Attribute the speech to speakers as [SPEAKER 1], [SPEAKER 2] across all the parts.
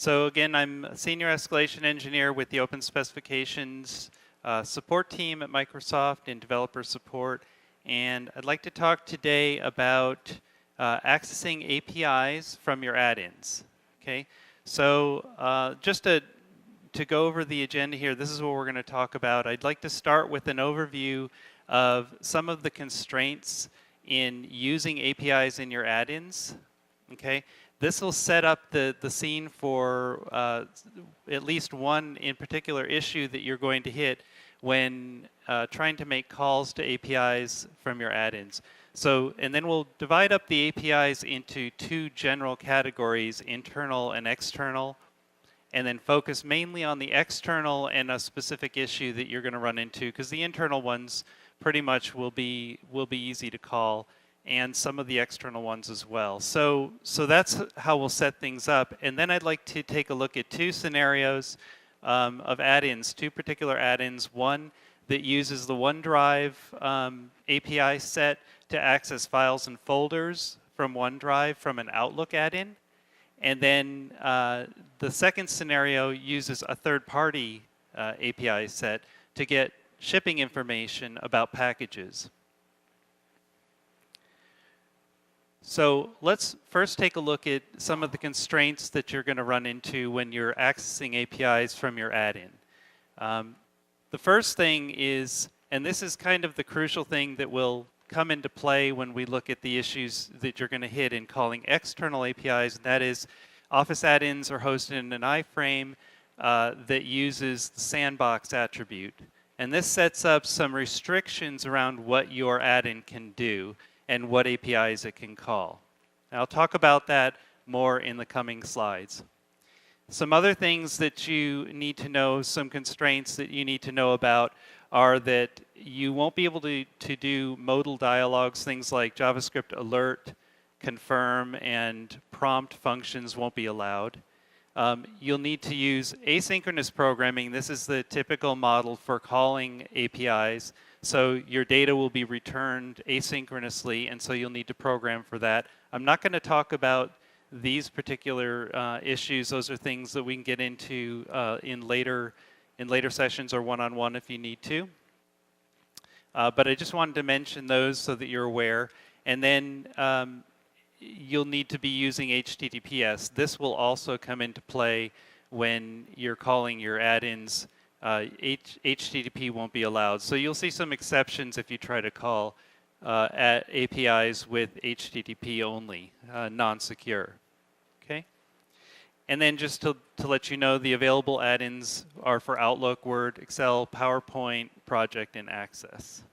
[SPEAKER 1] So again, I'm a Senior Escalation Engineer with the Open Specifications support team at Microsoft in developer support. And I'd like to talk today about accessing APIs from your add-ins. Okay, so just to go over the agenda here, this is what we're going to talk about. I'd like to start with an overview of some of the constraints in using APIs in your add-ins. Okay, this will set up the scene for at least one in particular issue that you're going to hit when trying to make calls to APIs from your add-ins. So, and then we'll divide up the APIs into two general categories, internal and external, and then focus mainly on the external and a specific issue that you're going to run into, because the internal ones pretty much will be easy to call, and some of the external ones as well. So that's how we'll set things up. And then I'd like to take a look at two scenarios of add-ins, two particular add-ins. One that uses the OneDrive API set to access files and folders from OneDrive from an Outlook add-in. And then the second scenario uses a third-party API set to get shipping information about packages. So let's first take a look at some of the constraints that you're going to run into when you're accessing APIs from your add-in. The first thing is, and this is kind of the crucial thing that will come into play when we look at the issues that you're going to hit in calling external APIs, and that is Office add-ins are hosted in an iframe that uses the sandbox attribute. And this sets up some restrictions around what your add-in can do and what APIs it can call. And I'll talk about that more in the coming slides. Some other things that you need to know, some constraints that you need to know about, are that you won't be able to do modal dialogues, things like JavaScript alert, confirm, and prompt functions won't be allowed. You'll need to use asynchronous programming. This is the typical model for calling APIs. So your data will be returned asynchronously, and so you'll need to program for that. I'm not going to talk about these particular issues. Those are things that we can get into in later sessions or one-on-one if you need to. But I just wanted to mention those so that you're aware. And then you'll need to be using HTTPS. This will also come into play when you're calling your add-ins. HTTP won't be allowed. So you'll see some exceptions if you try to call APIs with HTTP only, non-secure. Okay? And then just to let you know, the available add-ins are for Outlook, Word, Excel, PowerPoint, Project, and Access.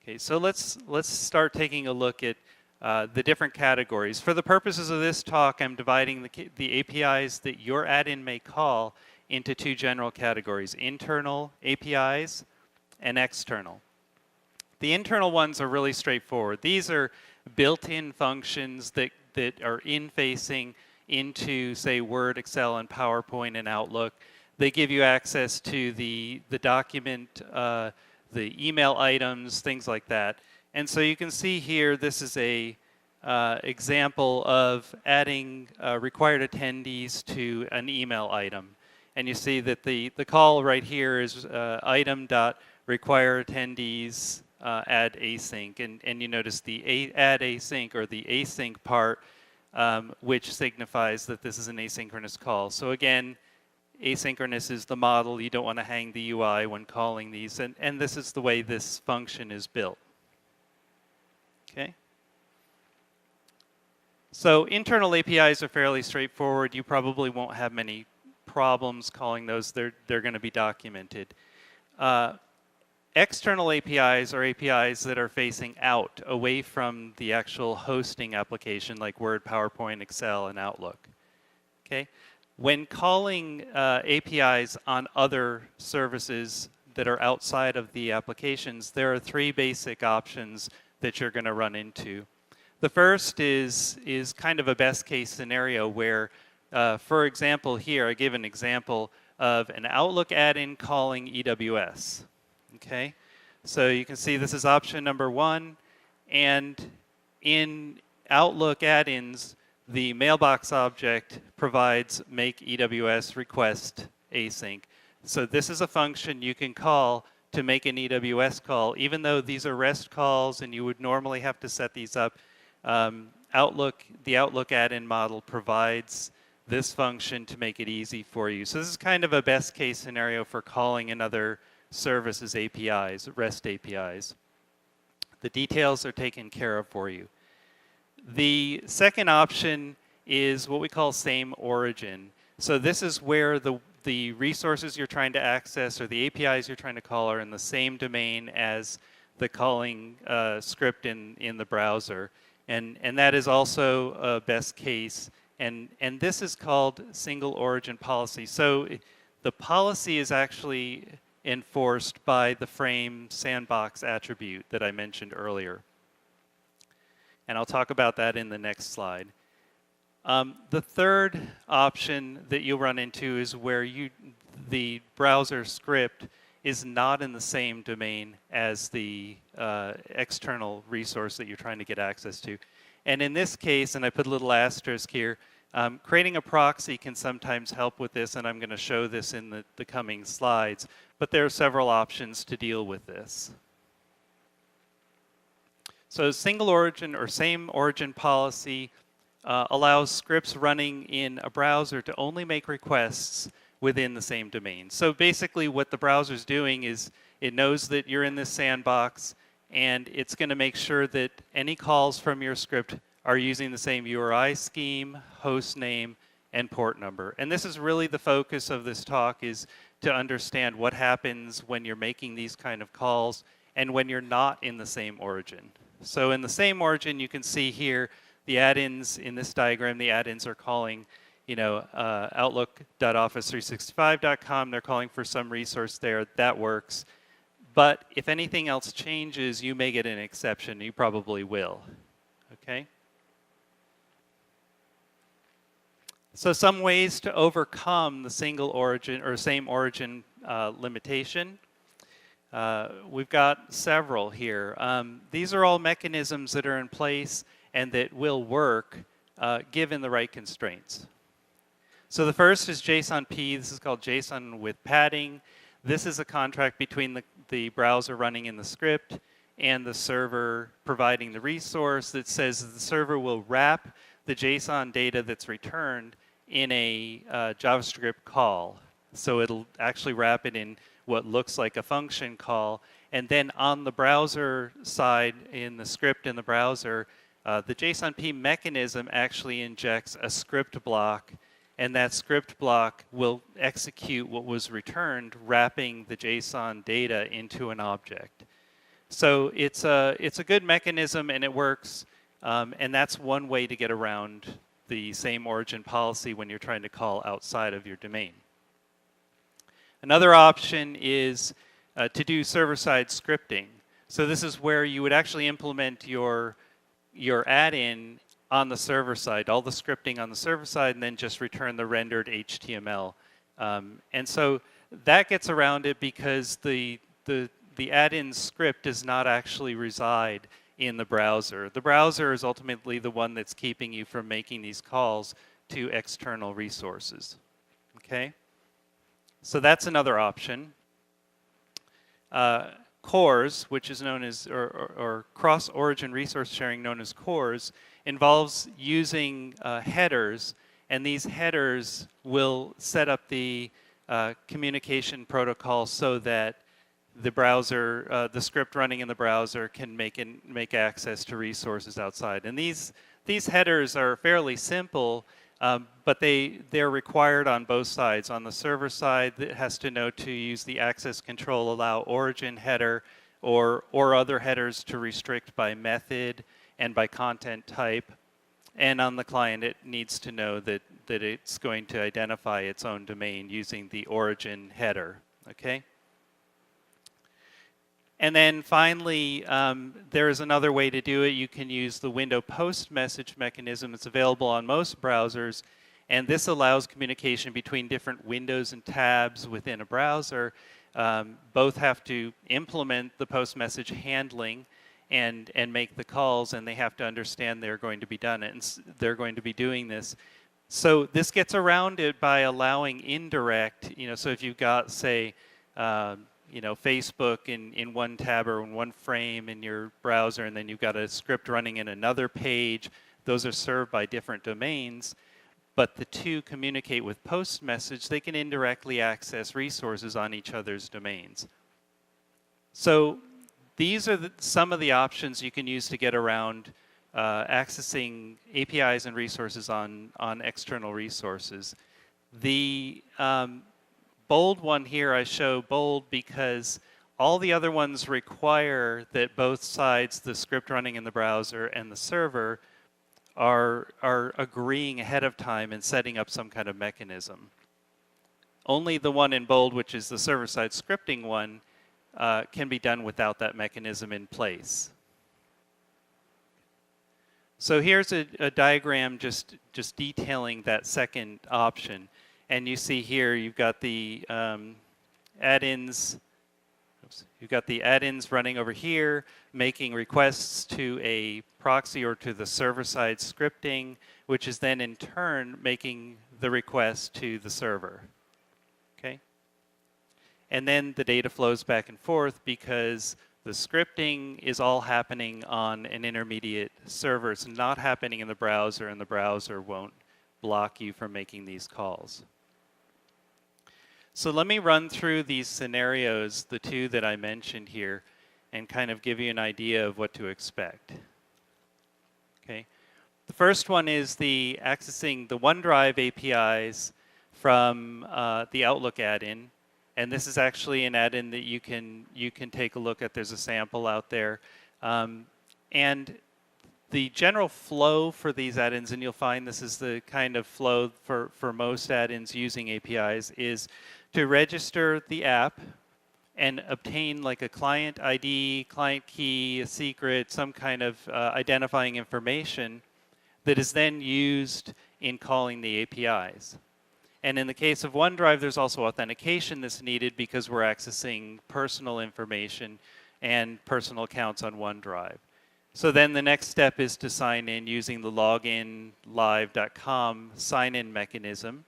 [SPEAKER 1] Okay, so let's start taking a look at the different categories. For the purposes of this talk, I'm dividing the APIs that your add-in may call into two general categories, internal APIs and external. The internal ones are really straightforward. These are built-in functions that are in-facing into, say, Word, Excel, and PowerPoint and Outlook. They give you access to the document, the email items, things like that. And so you can see here, this is a example of adding required attendees to an email item. And you see that the call right here is item.requireattendees add async. And you notice the add async, or the async part, which signifies that this is an asynchronous call. So again, asynchronous is the model. You don't want to hang the UI when calling these. And this is the way this function is built. Okay. So internal APIs are fairly straightforward. You probably won't have many problems calling those. They're going to be documented. External APIs are APIs that are facing out, away from the actual hosting application like Word, PowerPoint, Excel, and Outlook. Okay. When calling APIs on other services that are outside of the applications, there are three basic options that you're going to run into. The first is kind of a best case scenario where, for example, here I give an example of an Outlook add-in calling EWS. Okay, so you can see this is option number one, and in Outlook add-ins, the mailbox object provides make EWS request async. So this is a function you can call to make an EWS call, even though these are REST calls and you would normally have to set these up. The Outlook add-in model provides this function to make it easy for you. So this is kind of a best case scenario for calling another service's APIs, REST APIs. The details are taken care of for you. The second option is what we call same origin. So this is where the resources you're trying to access or the APIs you're trying to call are in the same domain as the calling script in the browser. And that is also a best case. And this is called single origin policy. So the policy is actually enforced by the frame sandbox attribute that I mentioned earlier. And I'll talk about that in the next slide. The third option that you'll run into is where the browser script is not in the same domain as the external resource that you're trying to get access to. And in this case, and I put a little asterisk here, creating a proxy can sometimes help with this, and I'm going to show this in the coming slides. But there are several options to deal with this. So single origin or same origin policy allows scripts running in a browser to only make requests within the same domain. So basically what the browser's doing is it knows that you're in this sandbox, and it's going to make sure that any calls from your script are using the same URI scheme, host name, and port number. And this is really the focus of this talk, is to understand what happens when you're making these kind of calls and when you're not in the same origin. So in the same origin, you can see here the add-ins in this diagram. The add-ins are calling, Outlook.office365.com. They're calling for some resource there. That works. But if anything else changes, you may get an exception. You probably will. Okay? So some ways to overcome the single origin or same origin limitation. We've got several here. These are all mechanisms that are in place and that will work given the right constraints. So the first is JSON-P. This is called JSON with padding. This is a contract between the browser running in the script and the server providing the resource that says that the server will wrap the JSON data that's returned in a JavaScript call. So it'll actually wrap it in what looks like a function call. And then on the browser side, in the script in the browser, the JSON-P mechanism actually injects a script block, and that script block will execute what was returned, wrapping the JSON data into an object. So it's a good mechanism, and it works, and that's one way to get around the same origin policy when you're trying to call outside of your domain. Another option is to do server-side scripting. So this is where you would actually implement your add-in on the server side, all the scripting on the server side, and then just return the rendered HTML. And so that gets around it because the add-in script does not actually reside in the browser. The browser is ultimately the one that's keeping you from making these calls to external resources. Okay? So that's another option. CORS, which is known as, or cross-origin resource sharing known as CORS, involves using headers, and these headers will set up the communication protocol so that the browser, the script running in the browser can make access to resources outside. And these headers are fairly simple, but they're required on both sides. On the server side, it has to know to use the access control allow origin header or other headers to restrict by method and by content type. And on the client, it needs to know that it's going to identify its own domain using the origin header. Okay? And then finally, there is another way to do it. You can use the window post message mechanism. It's available on most browsers. And this allows communication between different windows and tabs within a browser. Both have to implement the post message handling. and make the calls, and they have to understand they're going to be done it, and they're going to be doing this. So this gets around it by allowing indirect, so if you've got, say, Facebook in one tab or in one frame in your browser, and then you've got a script running in another page, those are served by different domains, but the two communicate with post message. They can indirectly access resources on each other's domains. So these are some of the options you can use to get around accessing APIs and resources on external resources. The bold one here, I show bold because all the other ones require that both sides, the script running in the browser and the server, are agreeing ahead of time and setting up some kind of mechanism. Only the one in bold, which is the server-side scripting one, can be done without that mechanism in place. So here's a diagram just detailing that second option. And you see here you've got the add-ins. You've got the add-ins running over here, making requests to a proxy or to the server-side scripting, which is then in turn making the request to the server. Okay? And then the data flows back and forth because the scripting is all happening on an intermediate server. It's not happening in the browser, and the browser won't block you from making these calls. So let me run through these scenarios, the two that I mentioned here, and kind of give you an idea of what to expect. Okay. The first one is the accessing the OneDrive APIs from the Outlook add-in. And this is actually an add-in that you can take a look at. There's a sample out there. And the general flow for these add-ins, and you'll find this is the kind of flow for most add-ins using APIs, is to register the app and obtain like a client ID, client key, a secret, some kind of identifying information that is then used in calling the APIs. And in the case of OneDrive, there's also authentication that's needed because we're accessing personal information and personal accounts on OneDrive. So then the next step is to sign in using the loginlive.com sign-in mechanism,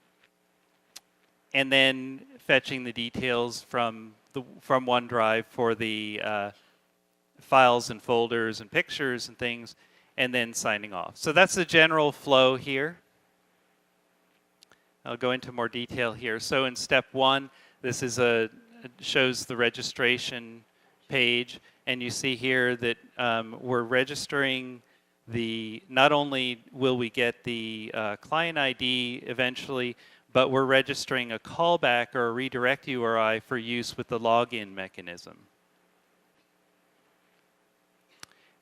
[SPEAKER 1] and then fetching the details from OneDrive for the files and folders and pictures and things, and then signing off. So that's the general flow here. I'll go into more detail here. So in step one, this is shows the registration page, and you see here that we're registering not only will we get the client ID eventually, but we're registering a callback or a redirect URI for use with the login mechanism.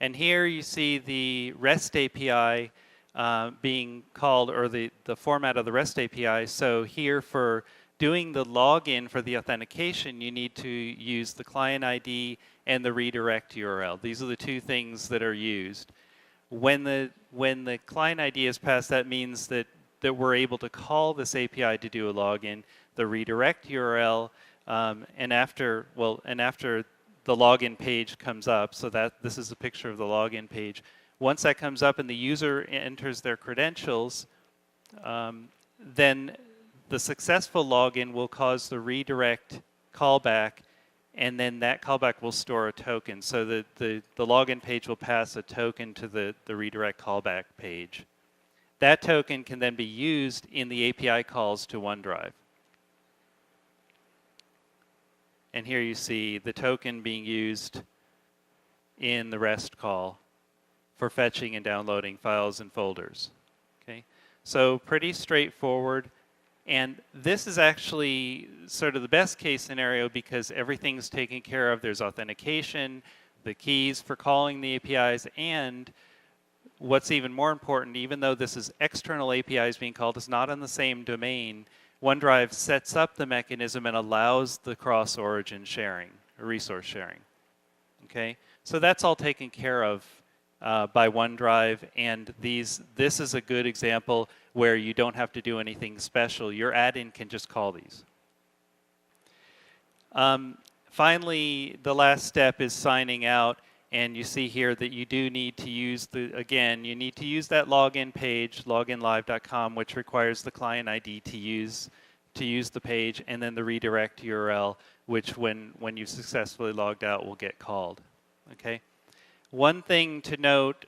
[SPEAKER 1] And here you see the REST API being called, or the format of the REST API. So here for doing the login for the authentication, you need to use the client ID and the redirect URL. These are the two things that are used. When the client ID is passed, that means that we're able to call this API to do a login. The redirect URL, and after the login page comes up, so this is a picture of the login page. Once that comes up and the user enters their credentials, then the successful login will cause the redirect callback, and then that callback will store a token. So the login page will pass a token to the redirect callback page. That token can then be used in the API calls to OneDrive. And here you see the token being used in the REST call for fetching and downloading files and folders. Okay, so pretty straightforward. And this is actually sort of the best case scenario because everything's taken care of. There's authentication, the keys for calling the APIs, and what's even more important, even though this is external APIs being called, it's not on the same domain, OneDrive sets up the mechanism and allows the cross-origin sharing, resource sharing. Okay, so that's all taken care of by OneDrive, and this is a good example where you don't have to do anything special. Your add-in can just call these. Finally, the last step is signing out, And you see here that you do need to use again, you need to use that login page, loginlive.com, which requires the client ID to use the page, and then the redirect URL, which when you've successfully logged out will get called. Okay. One thing to note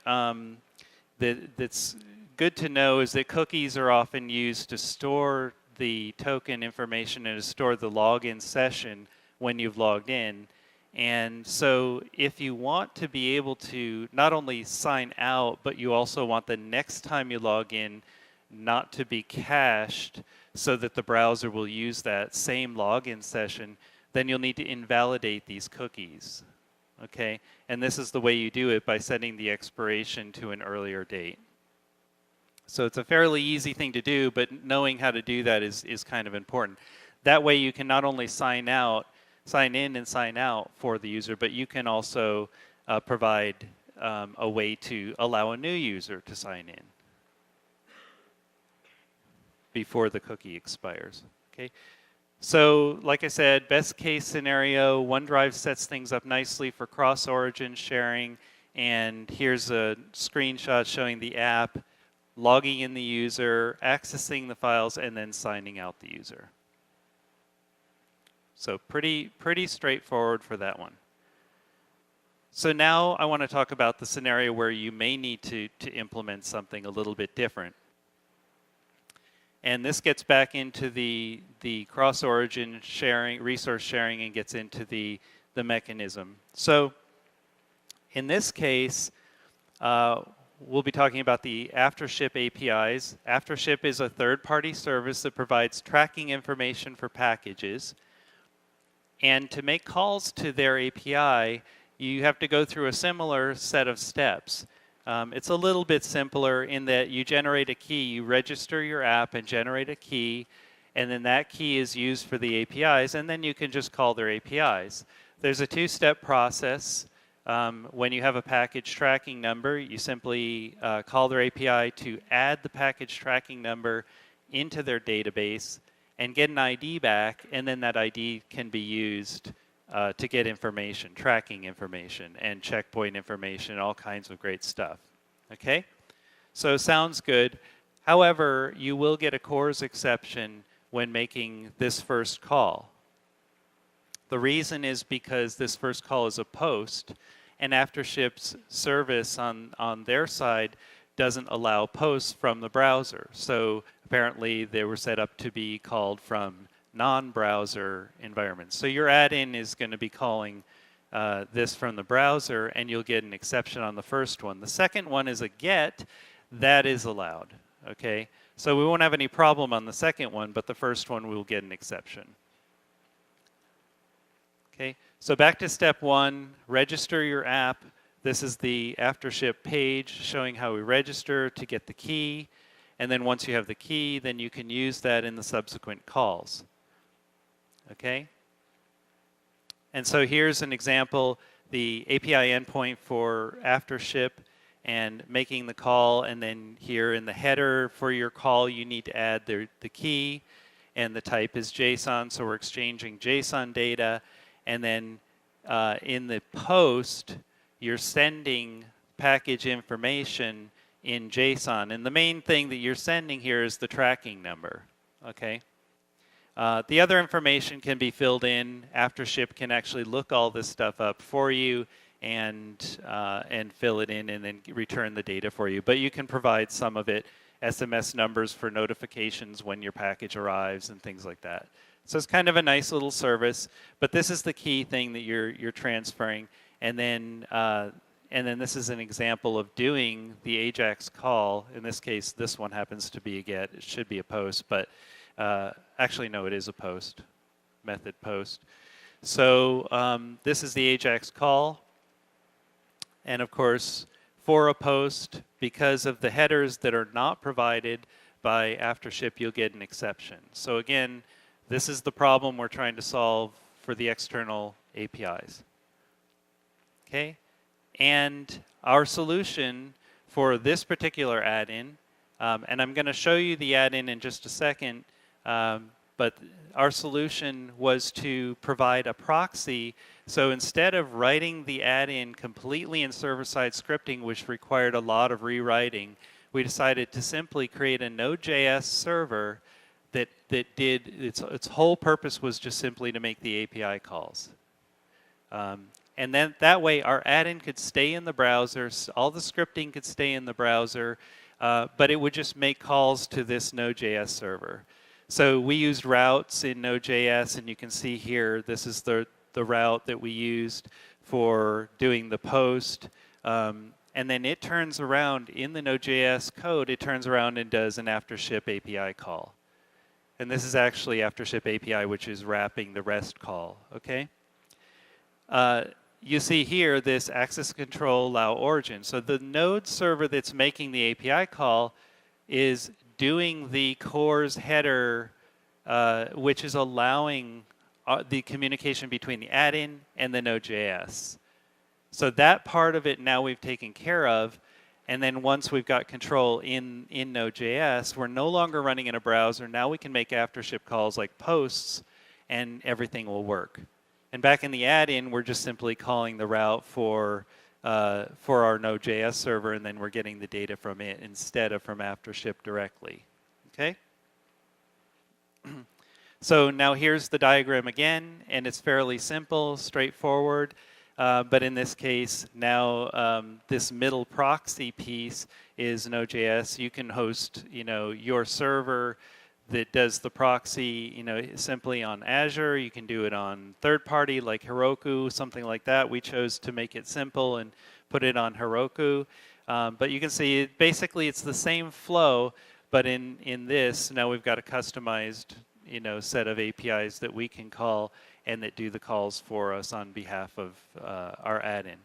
[SPEAKER 1] that's good to know is that cookies are often used to store the token information and to store the login session when you've logged in. And so if you want to be able to not only sign out, but you also want the next time you log in not to be cached so that the browser will use that same login session, then you'll need to invalidate these cookies. Okay? And this is the way you do it, by setting the expiration to an earlier date. So it's a fairly easy thing to do, but knowing how to do that is kind of important. That way you can not only sign in and sign out for the user, but you can also provide a way to allow a new user to sign in before the cookie expires. Okay. So, like I said, best case scenario, OneDrive sets things up nicely for cross-origin sharing, and here's a screenshot showing the app logging in the user, accessing the files, and then signing out the user. So pretty straightforward for that one. So now I want to talk about the scenario where you may need to implement something a little bit different. And this gets back into the cross-origin sharing, resource sharing, and gets into the mechanism. So in this case, we'll be talking about the AfterShip APIs. AfterShip is a third-party service that provides tracking information for packages. And to make calls to their API, you have to go through a similar set of steps. It's a little bit simpler in that you generate a key, you register your app and generate a key, and then that key is used for the APIs, and then you can just call their APIs. There's a two-step process. When you have a package tracking number, you simply call their API to add the package tracking number into their database and get an ID back, and then that ID can be used to get information, tracking information, and checkpoint information, all kinds of great stuff. Okay? So sounds good. However, you will get a CORS exception when making this first call. The reason is because this first call is a post, and AfterShip's service on their side doesn't allow posts from the browser. So apparently they were set up to be called from non-browser environments. So your add-in is going to be calling this from the browser, and you'll get an exception on the first one. The second one is a GET. That is allowed. Okay? So we won't have any problem on the second one, but the first one we'll get an exception. Okay? So back to step one, register your app. This is the AfterShip page showing how we register to get the key. And then once you have the key, then you can use that in the subsequent calls. Okay? And so here's an example, the API endpoint for AfterShip and making the call, and then here in the header for your call, you need to add the key, and the type is JSON, so we're exchanging JSON data. And then in the post, you're sending package information in JSON. And the main thing that you're sending here is the tracking number. Okay? The other information can be filled in. AfterShip can actually look all this stuff up for you and fill it in and then return the data for you. But you can provide some of it, SMS numbers for notifications when your package arrives and things like that. So it's kind of a nice little service, but this is the key thing that you're transferring. And then this is an example of doing the AJAX call. In this case, this one happens to be a GET. It should be a POST, but actually, no, it is a POST, method POST. So this is the AJAX call. And of course, for a POST, because of the headers that are not provided by AfterShip, you'll get an exception. So again, this is the problem we're trying to solve for the external APIs. Okay? And our solution for this particular add-in, and I'm going to show you the add-in in just a second, But our solution was to provide a proxy. So instead of writing the add-in completely in server-side scripting, which required a lot of rewriting, we decided to simply create a Node.js server that did its whole purpose was just simply to make the API calls. And then that way our add-in could stay in the browser, all the scripting could stay in the browser, but it would just make calls to this Node.js server. So we used routes in Node.js, and you can see here, this is the route that we used for doing the post. And then it turns around in the Node.js code, it turns around and does an after-ship API call. And this is actually after-ship API, which is wrapping the REST call, okay? You see here this access control allow origin. So the node server that's making the API call is doing the CORS header, which is allowing the communication between the add-in and the Node.js. So that part of it now we've taken care of. And then once we've got control in Node.js, we're no longer running in a browser. Now we can make after-ship calls like posts, and everything will work. And back in the add-in, we're just simply calling the route for our Node.js server, and then we're getting the data from it instead of from after-ship directly. Okay? So now here's the diagram again, and it's fairly simple, straightforward. But in this case, now this middle proxy piece is Node.js. You can host, your server that does the proxy, simply on Azure. You can do it on third-party like Heroku, something like that. We chose to make it simple and put it on Heroku. But you can see, basically, it's the same flow, but in this, now we've got a customized, set of APIs that we can call and that do the calls for us on behalf of our add-in.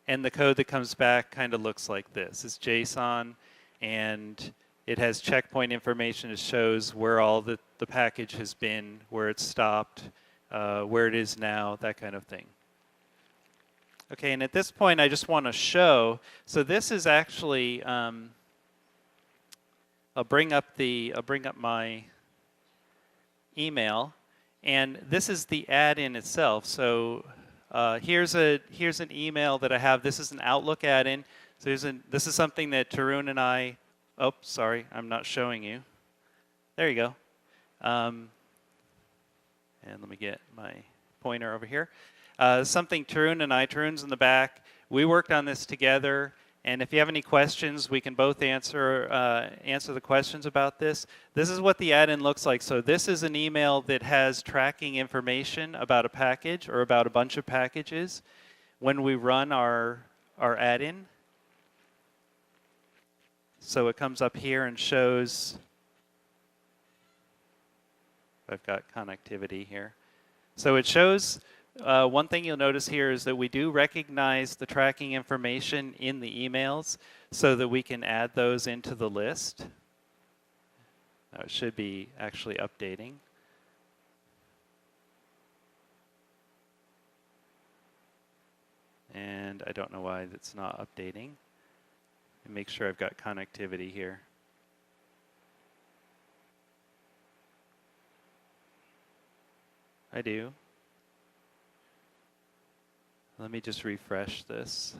[SPEAKER 1] And the code that comes back kind of looks like this. It's JSON, and it has checkpoint information. It shows where all the package has been, where it's stopped, where it is now, that kind of thing. Okay, and at this point, I just want to show. So this is actually, I'll bring up my email, and this is the add-in itself. So here's an email that I have. This is an Outlook add-in. So this is something that Tarun and I. Oh, sorry, I'm not showing you. There you go. And let me get my pointer over here. Something Tarun's in the back. We worked on this together. And if you have any questions, we can both answer the questions about this. This is what the add-in looks like. So this is an email that has tracking information about a package or about a bunch of packages. When we run our add-in, so it comes up here and shows, I've got connectivity here. So it shows, one thing you'll notice here is that we do recognize the tracking information in the emails so that we can add those into the list. Now it should be actually updating. And I don't know why it's not updating. And make sure I've got connectivity here. I do. Let me just refresh this.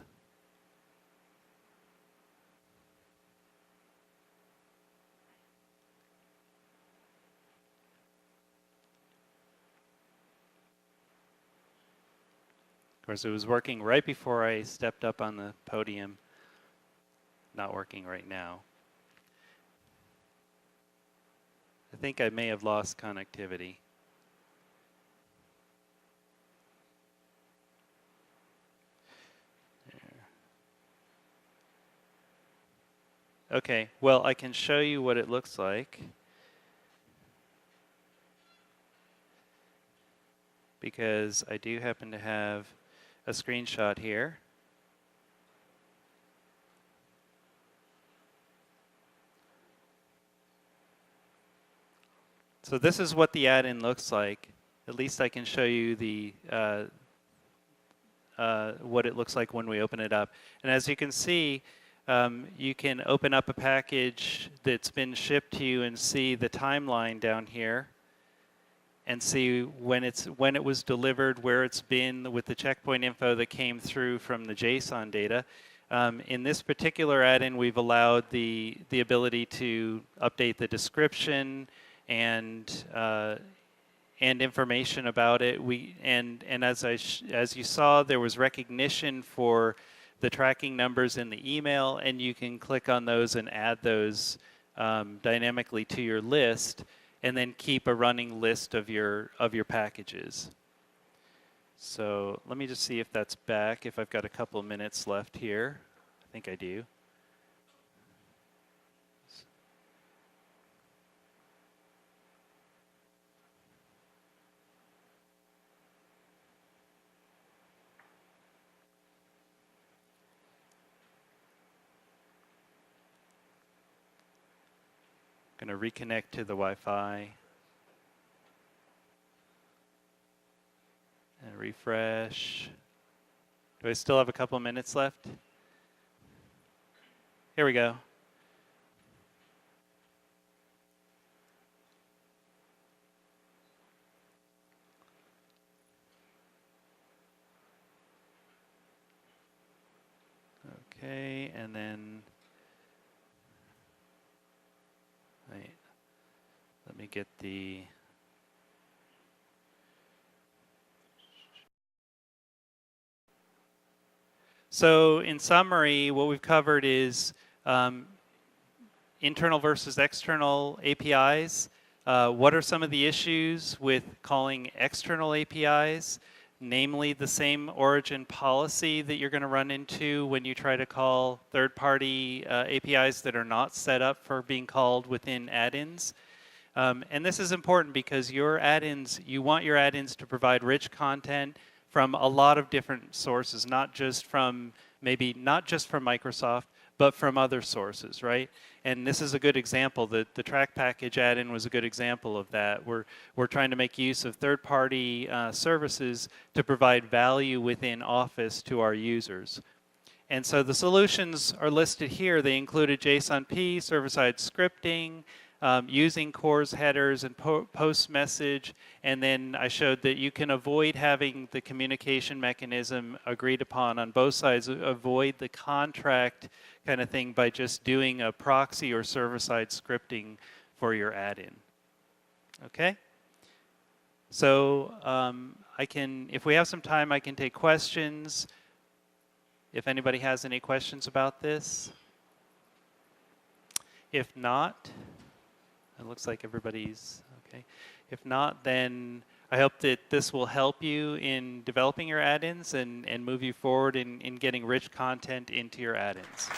[SPEAKER 1] Of course, it was working right before I stepped up on the podium. Not working right now. I think I may have lost connectivity. Okay, well, I can show you what it looks like. Because I do happen to have a screenshot here. So this is what the add-in looks like. At least I can show you the what it looks like when we open it up. And as you can see, you can open up a package that's been shipped to you and see the timeline down here, and see when it was delivered, where it's been with the checkpoint info that came through from the JSON data. In this particular add-in, we've allowed the ability to update the description and information about it. And as you saw, there was recognition for the tracking numbers in the email, and you can click on those and add those dynamically to your list, and then keep a running list of your packages. So let me just see if that's back, if I've got a couple of minutes left here. I think I do. I'm going to reconnect to the Wi-Fi. And refresh. Do I still have a couple minutes left? Here we go. Okay, and then let me get the So in summary, what we've covered is internal versus external APIs. What are some of the issues with calling external APIs? Namely, the same origin policy that you're going to run into when you try to call third-party APIs that are not set up for being called within add-ins. And this is important because your add-ins, you want your add-ins to provide rich content from a lot of different sources, not just from Microsoft, but from other sources, right? And this is a good example. The track package add-in was a good example of that. We're trying to make use of third-party services to provide value within Office to our users. And so the solutions are listed here. They included JSON-P, server-side scripting, using CORS headers and post message, and then I showed that you can avoid having the communication mechanism agreed upon on both sides, avoid the contract kind of thing by just doing a proxy or server-side scripting for your add-in. Okay? So if we have some time, I can take questions. If anybody has any questions about this. If not, it looks like everybody's okay. If not, then I hope that this will help you in developing your add-ins and move you forward in getting rich content into your add-ins.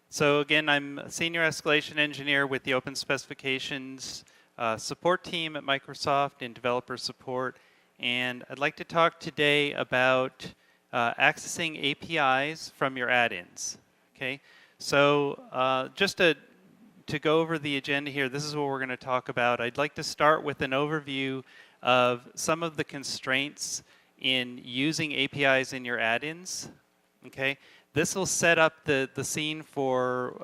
[SPEAKER 1] So again, I'm a senior escalation engineer with the Open Specifications support team at Microsoft in developer support. And I'd like to talk today about accessing APIs from your add-ins. Okay, so just to go over the agenda here, this is what we're going to talk about. I'd like to start with an overview of some of the constraints in using APIs in your add-ins. Okay, this will set up the scene for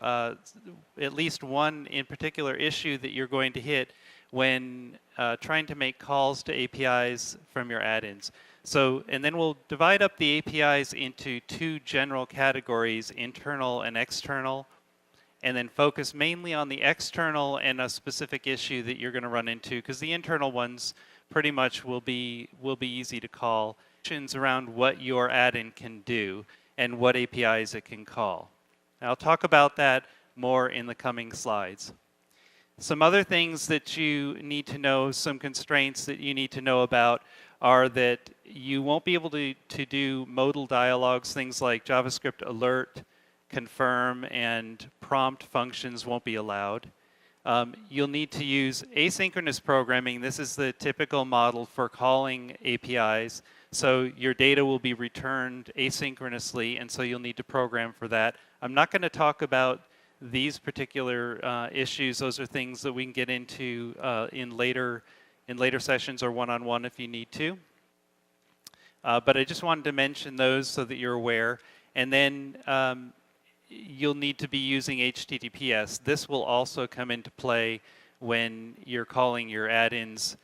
[SPEAKER 1] at least one in particular issue that you're going to hit when trying to make calls to APIs from your add-ins. So, and then we'll divide up the APIs into two general categories, internal and external, and then focus mainly on the external and a specific issue that you're going to run into, because the internal ones pretty much will be easy to call. Around what your add-in can do and what APIs it can call. I'll talk about that more in the coming slides. Some other things that you need to know, some constraints that you need to know about are that you won't be able to do modal dialogues, things like JavaScript alert, confirm, and prompt functions won't be allowed. You'll need to use asynchronous programming. This is the typical model for calling APIs. So your data will be returned asynchronously, and so you'll need to program for that. I'm not going to talk about these particular issues. Those are things that we can get into in later in later sessions or one-on-one if you need to. But I just wanted to mention those so that you're aware. And then you'll need to be using HTTPS. This will also come into play when you're calling your add-ins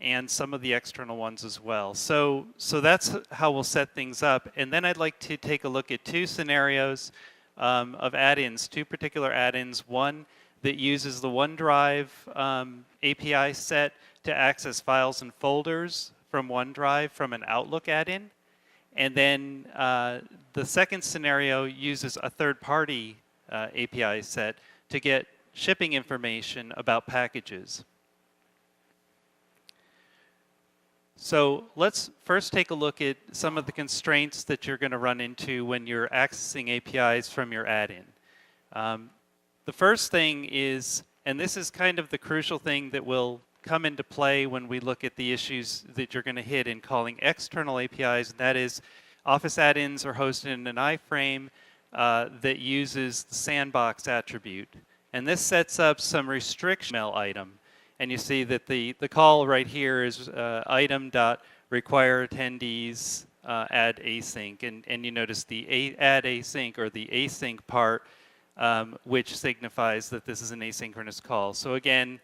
[SPEAKER 1] and some of the external ones as well. So that's how we'll set things up. And then I'd like to take a look at two scenarios of add-ins, two particular add-ins. One that uses the OneDrive API set to access files and folders from OneDrive from an Outlook add-in. And then the second scenario uses a third-party API set to get shipping information about packages. So let's first take a look at some of the constraints that you're going to run into when you're accessing APIs from your add-in. The first thing is, and this is kind of the crucial thing that will come into play when we look at the issues that you're going to hit in calling external APIs, and that is Office add-ins are hosted in an iframe that uses the sandbox attribute. And this sets up some restriction email item. And you see that the call right here is item.require attendees add async. And you notice the add async or the async part, which signifies that this is an asynchronous call. So again,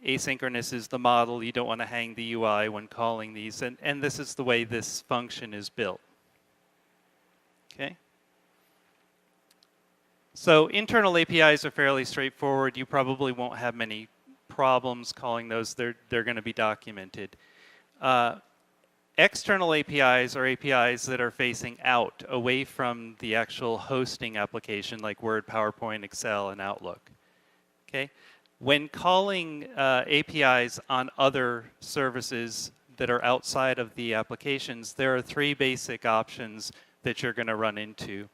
[SPEAKER 1] asynchronous is the model. You don't want to hang the UI when calling these. And this is the way this function is built. Okay. So internal APIs are fairly straightforward. You probably won't have many problems calling those. They're going to be documented. External APIs are APIs that are facing out, away from the actual hosting application like Word, PowerPoint, Excel, and Outlook. Okay? When calling APIs on other services that are outside of the applications, there are three basic options that you're going to run into.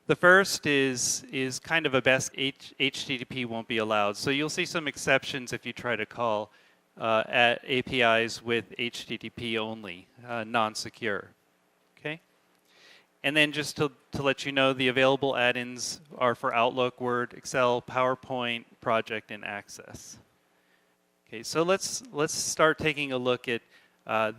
[SPEAKER 1] The first is kind of a best HTTP won't be allowed. So you'll see some exceptions if you try to call at APIs with HTTP only, non-secure. Okay? And then just to let you know, the available add-ins are for Outlook, Word, Excel, PowerPoint, Project, and Access. Okay, so let's start taking a look at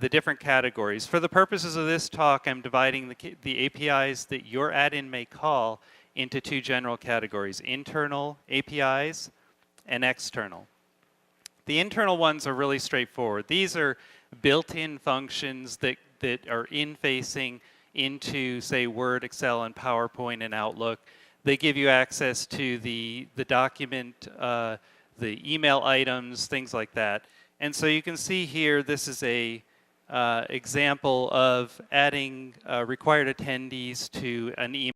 [SPEAKER 1] the different categories. For the purposes of this talk, I'm dividing the APIs that your add-in may call into two general categories: internal APIs and external. The internal ones are really straightforward. These are built-in functions that are in-facing into, say, Word, Excel, and PowerPoint and Outlook. They give you access to the document, the email items, things like that. And so you can see here, this is a example of adding required attendees to an email.